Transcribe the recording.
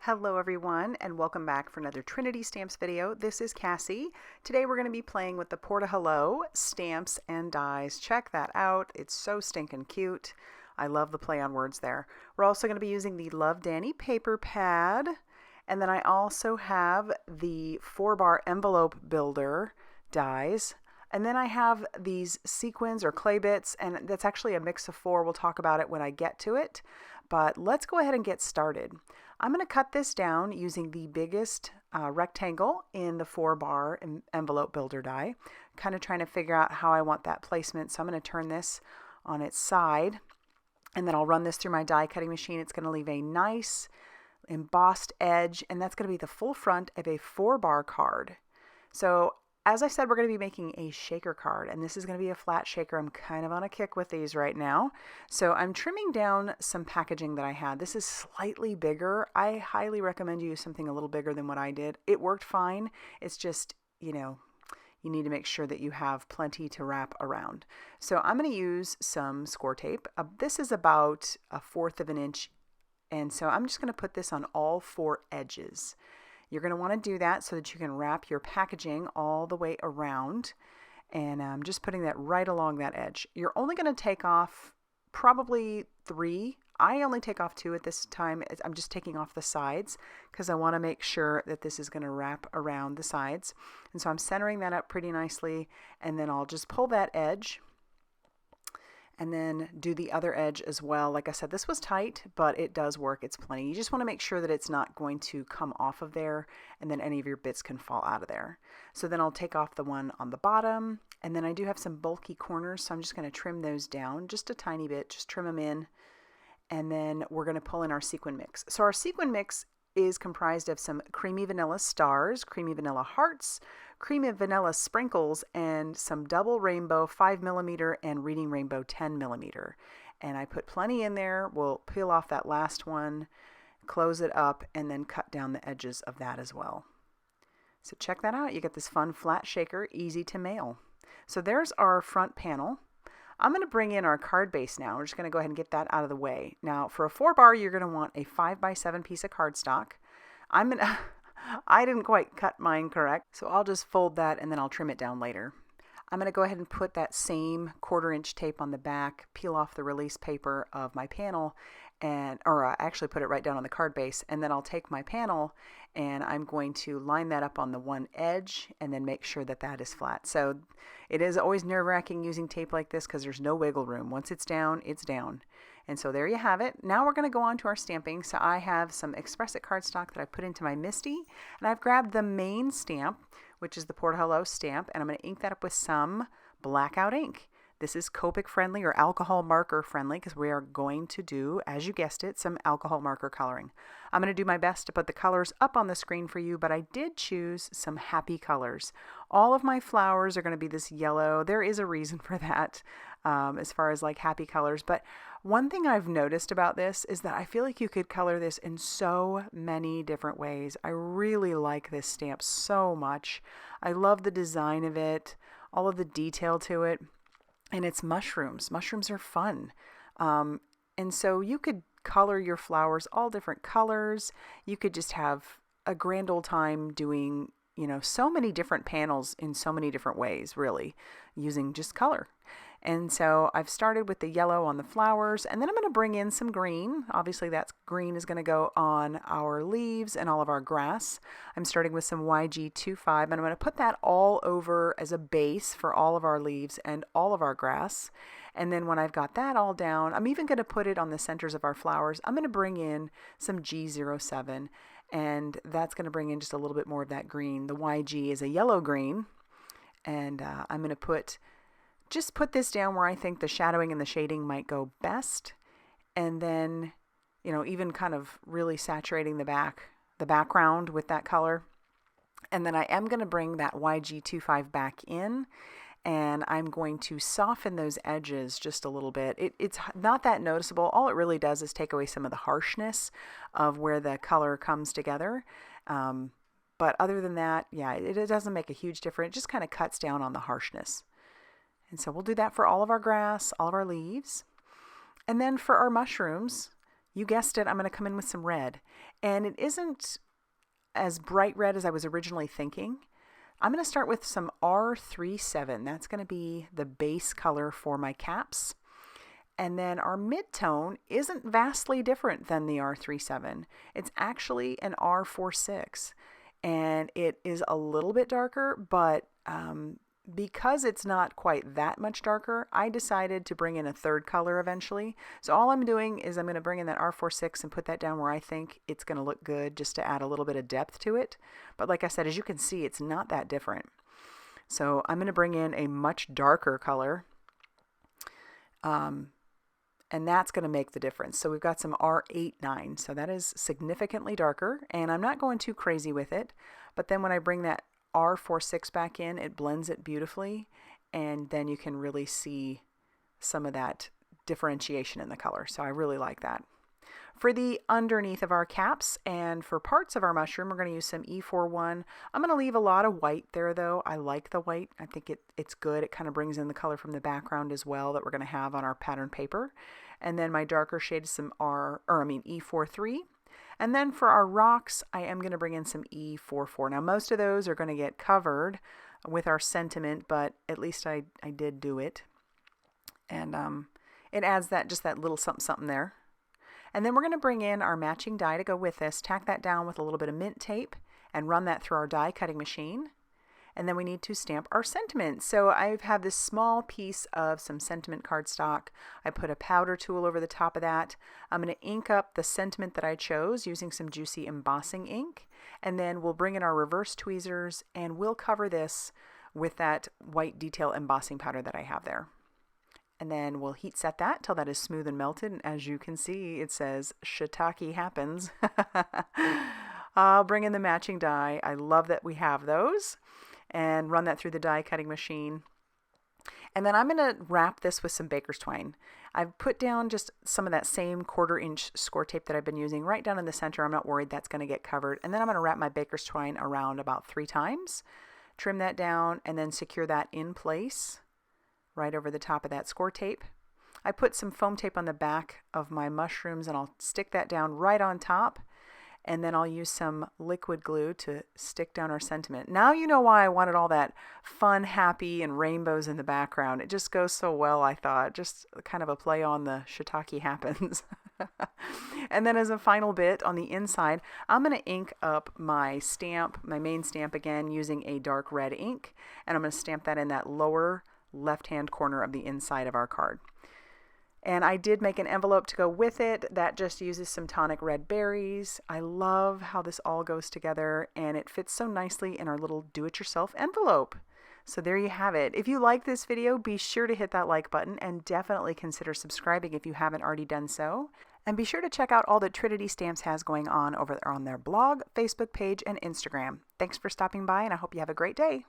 Hello everyone, and welcome back for another Trinity Stamps video. This is Cassie. Today we're going to be playing with the Porta-Hello stamps and dies. Check that out. It's so stinking cute. I love the play on words there. We're also going to be using the Love Dani paper pad. And then I also have the 4-bar envelope builder dies. And then I have these sequins or clay bits, and that's actually a mix of 4. We'll talk about it when I get to it. But let's go ahead and get started. I'm going to cut this down using the biggest rectangle in the 4-bar envelope builder die, kind of trying to figure out how I want that placement. So I'm going to turn this on its side, and then I'll run this through my die cutting machine. It's going to leave a nice embossed edge, and that's going to be the full front of a 4-bar card. So as I said, we're going to be making a shaker card, and this is going to be a flat shaker. I'm kind of on a kick with these right now. So I'm trimming down some packaging that I had. This is slightly bigger. I highly recommend you use something a little bigger than what I did. It worked fine. It's just, you need to make sure that you have plenty to wrap around. So I'm going to use some score tape. This is about 1/4 of an inch, and so I'm just going to put this on all 4 edges. You're going to want to do that so that you can wrap your packaging all the way around, and I'm just putting that right along that edge. You're only going to take off probably 3. I only take off 2 at this time. I'm just taking off the sides because I want to make sure that this is going to wrap around the sides. And so I'm centering that up pretty nicely, and then I'll just pull that edge and then do the other edge as well. Like I said, this was tight, but it does work. It's plenty. You just want to make sure that it's not going to come off of there, and then any of your bits can fall out of there. So then I'll take off the one on the bottom, and then I do have some bulky corners, so I'm just going to trim those down just a tiny bit, just trim them in, and then we're going to pull in our sequin mix. So our sequin mix is comprised of some creamy vanilla stars, creamy vanilla hearts, creamy vanilla sprinkles, and some double rainbow 5mm and reading rainbow 10mm. And I put plenty in there. We'll peel off that last one, close it up, and then cut down the edges of that as well. So check that out. You get this fun flat shaker, easy to mail. So there's our front panel. I'm going to bring in our card base now. We're just going to go ahead and get that out of the way. Now, for a 4-bar, you're going to want a 5x7 piece of cardstock. I didn't quite cut mine correct, so I'll just fold that and then I'll trim it down later. I'm going to go ahead and put that same 1/4 inch tape on the back, peel off the release paper of my panel, or actually put it right down on the card base, and then I'll take my panel and I'm going to line that up on the one edge and then make sure that that is flat. So it is always nerve-wracking using tape like this because there's no wiggle room. Once it's down, it's down. And so there you have it. Now we're going to go on to our stamping. So I have some Express It cardstock that I put into my MISTI, and I've grabbed the main stamp, which is the Porta-Hello stamp, and I'm going to ink that up with some blackout ink. This is Copic friendly or alcohol marker friendly because we are going to do, as you guessed it, some alcohol marker coloring. I'm going to do my best to put the colors up on the screen for you, but I did choose some happy colors. All of my flowers are going to be this yellow. There is a reason for that as far as like happy colors, but one thing I've noticed about this is that I feel like you could color this in so many different ways. I really like this stamp so much. I love the design of it, all of the detail to it. And it's mushrooms. Mushrooms are fun. And so you could color your flowers all different colors. You could just have a grand old time doing, so many different panels in so many different ways, really, using just color. And so I've started with the yellow on the flowers, and then I'm going to bring in some green. Obviously that green is going to go on our leaves and all of our grass. I'm starting with some YG25, and I'm going to put that all over as a base for all of our leaves and all of our grass. And then when I've got that all down, I'm even going to put it on the centers of our flowers. I'm going to bring in some G07, and that's going to bring in just a little bit more of that green. The YG is a yellow green, and I'm going to just put this down where I think the shadowing and the shading might go best. And then, even kind of really saturating the background with that color. And then I am going to bring that YG25 back in, and I'm going to soften those edges just a little bit. It's not that noticeable. All it really does is take away some of the harshness of where the color comes together. But other than that, yeah, it doesn't make a huge difference. It just kind of cuts down on the harshness. And so we'll do that for all of our grass, all of our leaves. And then for our mushrooms, you guessed it, I'm going to come in with some red. And it isn't as bright red as I was originally thinking. I'm going to start with some R37. That's going to be the base color for my caps. And then our mid-tone isn't vastly different than the R37. It's actually an R46. And it is a little bit darker, but because it's not quite that much darker, I decided to bring in a third color eventually. So all I'm doing is I'm going to bring in that R46 and put that down where I think it's going to look good, just to add a little bit of depth to it. But like I said, as you can see, it's not that different. So I'm going to bring in a much darker color. And that's going to make the difference. So we've got some R89. So that is significantly darker. And I'm not going too crazy with it. But then when I bring that R46 back in, it blends it beautifully. And then you can really see some of that differentiation in the color. So I really like that. For the underneath of our caps and for parts of our mushroom, we're going to use some E41. I'm going to leave a lot of white there though. I like the white. I think it's good. It kind of brings in the color from the background as well that we're going to have on our pattern paper. And then my darker shade is some E43. And then for our rocks, I am going to bring in some E44. Now most of those are going to get covered with our sentiment, but at least I did do it. And it adds just that little something something there. And then we're going to bring in our matching die to go with this, tack that down with a little bit of mint tape, and run that through our die cutting machine. And then we need to stamp our sentiment. So I have this small piece of some sentiment cardstock. I put a powder tool over the top of that. I'm going to ink up the sentiment that I chose using some juicy embossing ink. And then we'll bring in our reverse tweezers and we'll cover this with that white detail embossing powder that I have there. And then we'll heat set that till that is smooth and melted. And as you can see, it says shiitake happens. I'll bring in the matching die. I love that we have those. And run that through the die cutting machine. And then I'm going to wrap this with some baker's twine. I've put down just some of that same 1/4 inch score tape that I've been using right down in the center. I'm not worried that's going to get covered. And then I'm going to wrap my baker's twine around about 3 times, trim that down, and then secure that in place right over the top of that score tape. I put some foam tape on the back of my mushrooms and I'll stick that down right on top. And then I'll use some liquid glue to stick down our sentiment. Now you know why I wanted all that fun, happy, and rainbows in the background. It just goes so well, I thought. Just kind of a play on the shiitake happens. And then as a final bit on the inside, I'm going to ink up my stamp, my main stamp again, using a dark red ink. And I'm going to stamp that in that lower left-hand corner of the inside of our card. And I did make an envelope to go with it that just uses some tonic red berries. I love how this all goes together and it fits so nicely in our little do-it-yourself envelope. So there you have it. If you like this video, be sure to hit that like button and definitely consider subscribing if you haven't already done so. And be sure to check out all that Trinity Stamps has going on over there on their blog, Facebook page, and Instagram. Thanks for stopping by and I hope you have a great day.